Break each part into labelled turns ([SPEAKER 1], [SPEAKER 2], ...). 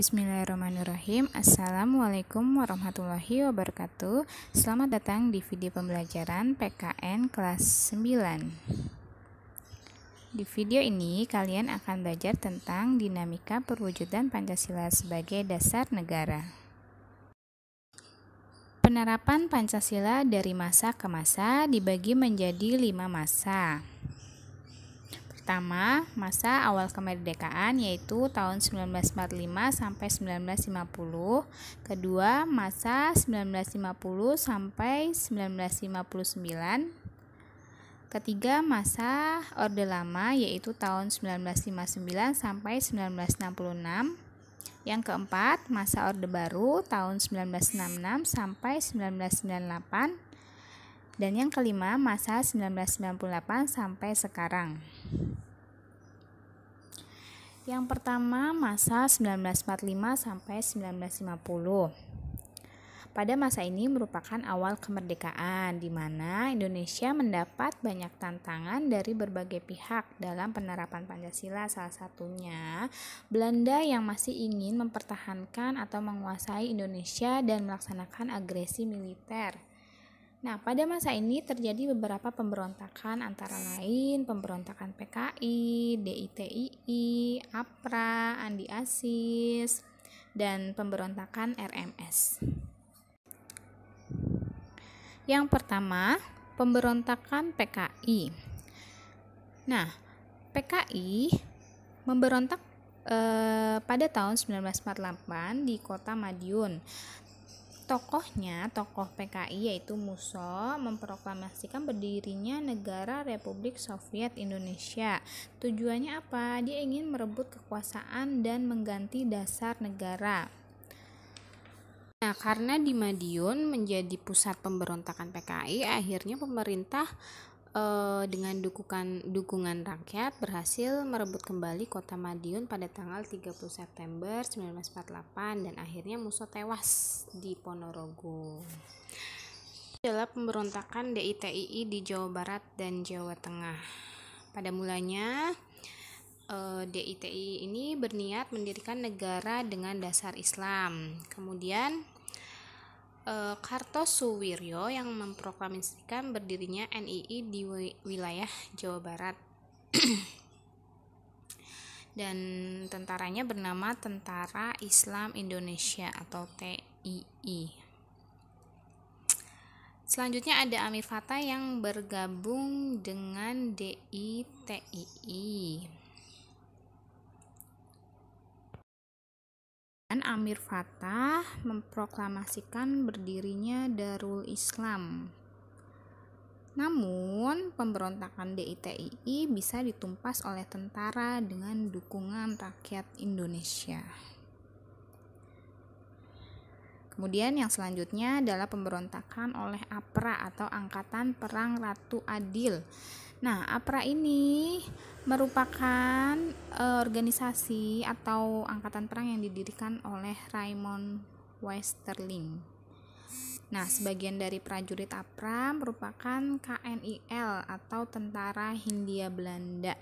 [SPEAKER 1] Bismillahirrahmanirrahim. Assalamualaikum warahmatullahi wabarakatuh. Selamat datang di video pembelajaran PKN kelas 9. Di video ini kalian akan belajar tentang dinamika perwujudan Pancasila sebagai dasar negara. Penerapan Pancasila dari masa ke masa dibagi menjadi 5 masa. Pertama, masa awal kemerdekaan yaitu tahun 1945 sampai 1950. Kedua, masa 1950 sampai 1959. Ketiga, masa Orde Lama yaitu tahun 1959 sampai 1966. Yang keempat, masa Orde Baru tahun 1966 sampai 1998. Dan yang kelima, masa 1998 sampai sekarang. Yang pertama, masa 1945 sampai 1950. Pada masa ini merupakan awal kemerdekaan, di mana Indonesia mendapat banyak tantangan dari berbagai pihak dalam penerapan Pancasila. Salah satunya Belanda yang masih ingin mempertahankan atau menguasai Indonesia dan melaksanakan agresi militer. Nah, pada masa ini terjadi beberapa pemberontakan, antara lain pemberontakan PKI, DITII, APRA, Andi Asis, dan pemberontakan RMS. Yang pertama, pemberontakan PKI. Nah, PKI memberontak pada tahun 1948 di kota Madiun. Tokoh PKI yaitu Musso memproklamasikan berdirinya negara Republik Soviet Indonesia. Tujuannya apa? Dia ingin merebut kekuasaan dan mengganti dasar negara. Nah, karena di Madiun menjadi pusat pemberontakan PKI, akhirnya pemerintah dengan dukungan rakyat berhasil merebut kembali kota Madiun pada tanggal 30 September 1948 dan akhirnya Musso tewas di Ponorogo. Adalah pemberontakan DITII di Jawa Barat dan Jawa Tengah. Pada mulanya DITII ini berniat mendirikan negara dengan dasar Islam. Kemudian Kartosuwiryo yang memproklamasikan berdirinya NII di wilayah Jawa Barat. Dan tentaranya bernama Tentara Islam Indonesia atau TII. Selanjutnya ada Amir Fattah yang bergabung dengan DITII. Amir Fattah memproklamasikan berdirinya Darul Islam. Namun, pemberontakan DITII bisa ditumpas oleh tentara dengan dukungan rakyat Indonesia. Kemudian yang selanjutnya adalah pemberontakan oleh APRA atau Angkatan Perang Ratu Adil. Nah, APRA ini merupakan organisasi atau angkatan perang yang didirikan oleh Raymond Westerling. Nah, sebagian dari prajurit APRA merupakan KNIL atau Tentara Hindia Belanda.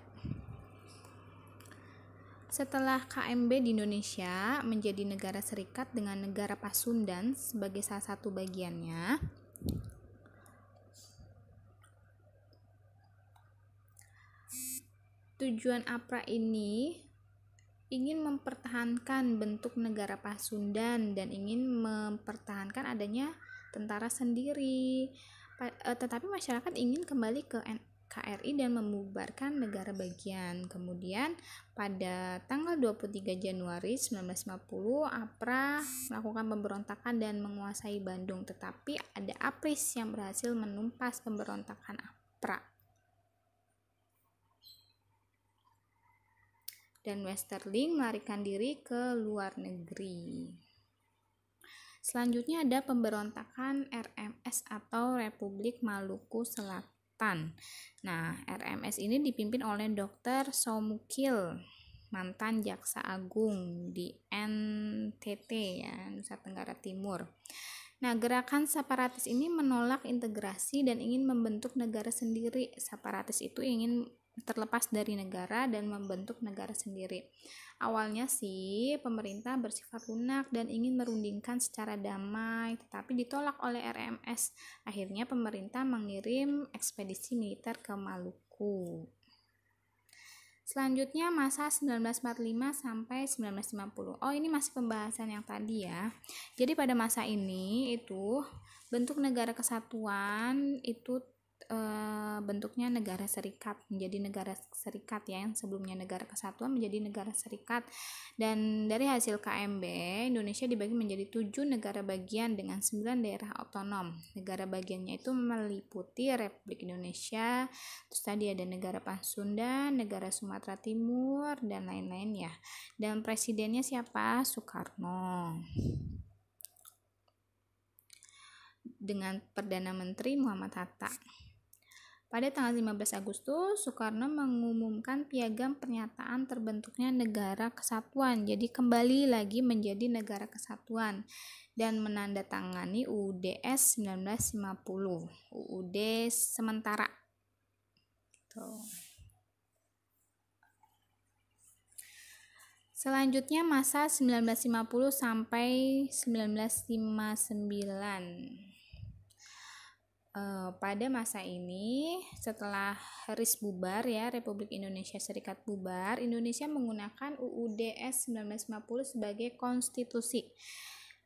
[SPEAKER 1] Setelah KMB di Indonesia menjadi negara serikat dengan negara Pasundan sebagai salah satu bagiannya, tujuan APRA ini ingin mempertahankan bentuk negara Pasundan dan ingin mempertahankan adanya tentara sendiri. Tetapi masyarakat ingin kembali ke NKRI dan membubarkan negara bagian. Kemudian pada tanggal 23 Januari 1950 APRA melakukan pemberontakan dan menguasai Bandung, tetapi ada APRIS yang berhasil menumpas pemberontakan APRA. Dan Westerling melarikan diri ke luar negeri. Selanjutnya ada pemberontakan RMS atau Republik Maluku Selatan. Nah, RMS ini dipimpin oleh Dr. Soemukil, mantan Jaksa Agung di NTT ya, Nusa Tenggara Timur. Nah, gerakan separatis ini menolak integrasi dan ingin membentuk negara sendiri. Separatis itu ingin terlepas dari negara dan membentuk negara sendiri. Awalnya sih pemerintah bersifat lunak dan ingin merundingkan secara damai, tetapi ditolak oleh RMS. Akhirnya pemerintah mengirim ekspedisi militer ke Maluku. Selanjutnya masa 1945 sampai 1950. Oh, ini masih pembahasan yang tadi ya. Jadi pada masa ini itu bentuk negara kesatuan itu bentuknya negara serikat, menjadi negara serikat ya, yang sebelumnya negara kesatuan menjadi negara serikat. Dan dari hasil KMB, Indonesia dibagi menjadi 7 negara bagian dengan 9 daerah otonom. Negara bagiannya itu meliputi Republik Indonesia, terus tadi ada negara Pasundan, negara Sumatera Timur, dan lain-lain ya. Dan presidennya siapa? Soekarno. Dengan Perdana Menteri Muhammad Hatta. Pada tanggal 15 Agustus, Soekarno mengumumkan piagam pernyataan terbentuknya negara kesatuan. Jadi kembali lagi menjadi negara kesatuan dan menandatangani UUD-S 1950. UUD sementara. Tuh. Selanjutnya masa 1950 sampai 1959. Pada masa ini, setelah RIS bubar ya, Republik Indonesia Serikat bubar, Indonesia menggunakan UUD-S 1950 sebagai konstitusi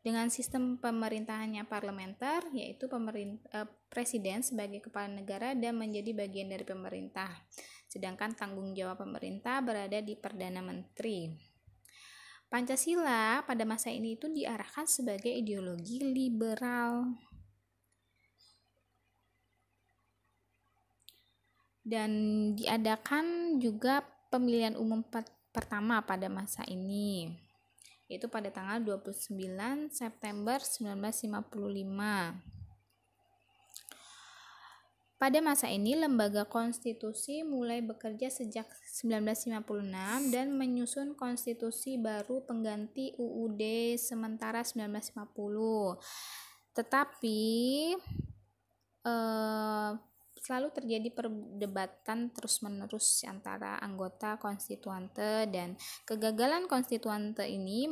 [SPEAKER 1] dengan sistem pemerintahannya parlementer, yaitu presiden sebagai kepala negara dan menjadi bagian dari pemerintah, sedangkan tanggung jawab pemerintah berada di Perdana Menteri. Pancasila pada masa ini itu diarahkan sebagai ideologi liberal. Dan diadakan juga pemilihan umum pertama pada masa ini, yaitu pada tanggal 29 September 1955. Pada masa ini lembaga konstitusi mulai bekerja sejak 1956 dan menyusun konstitusi baru pengganti UUD sementara 1950. Tetapi selalu terjadi perdebatan terus-menerus antara anggota konstituante, dan kegagalan konstituante ini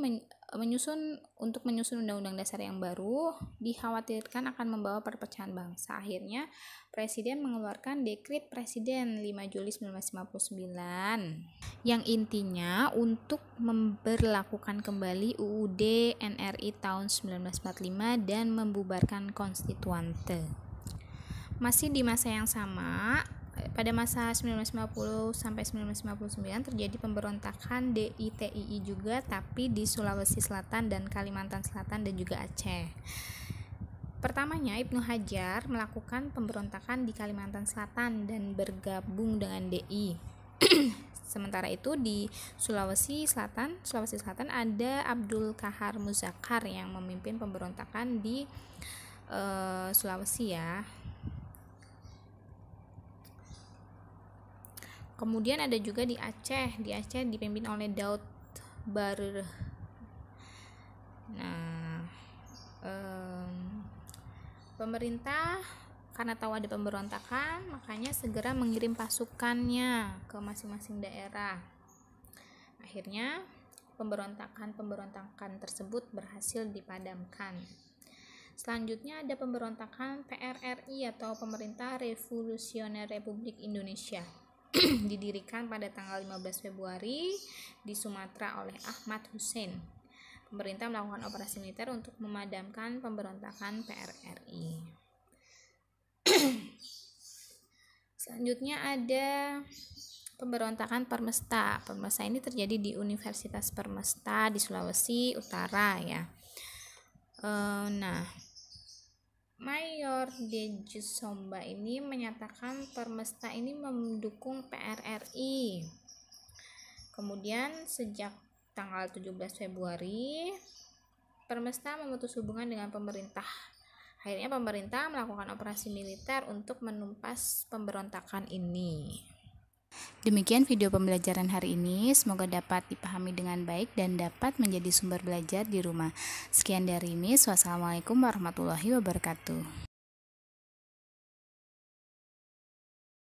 [SPEAKER 1] untuk menyusun undang-undang dasar yang baru dikhawatirkan akan membawa perpecahan bangsa. Akhirnya Presiden mengeluarkan Dekret Presiden 5 Juli 1959 yang intinya untuk memberlakukan kembali UUD NRI tahun 1945 dan membubarkan konstituante. Masih di masa yang sama, pada masa 1950 sampai 1959 terjadi pemberontakan DITII juga, tapi di Sulawesi Selatan dan Kalimantan Selatan dan juga Aceh. Pertamanya Ibnu Hajar melakukan pemberontakan di Kalimantan Selatan dan bergabung dengan DI. Sementara itu di Sulawesi Selatan ada Abdul Kahar Muzakkar yang memimpin pemberontakan di Sulawesi ya. Kemudian ada juga di Aceh. Di Aceh dipimpin oleh Daud Barr. Nah, pemerintah karena tahu ada pemberontakan, makanya segera mengirim pasukannya ke masing-masing daerah. Akhirnya pemberontakan tersebut berhasil dipadamkan. Selanjutnya ada pemberontakan PRRI atau Pemerintah Revolusioner Republik Indonesia. Didirikan pada tanggal 15 Februari di Sumatera oleh Ahmad Hussein. Pemerintah melakukan operasi militer untuk memadamkan pemberontakan PRRI. Selanjutnya ada pemberontakan Permesta. Permesta ini terjadi di Universitas Permesta di Sulawesi Utara ya. Mayor Dejus Somba ini menyatakan Permesta ini mendukung PRRI. Kemudian sejak tanggal 17 Februari Permesta memutus hubungan dengan pemerintah. Akhirnya pemerintah melakukan operasi militer untuk menumpas pemberontakan ini. Demikian video pembelajaran hari ini, semoga dapat dipahami dengan baik dan dapat menjadi sumber belajar di rumah. Sekian dari ini, wassalamualaikum warahmatullahi wabarakatuh.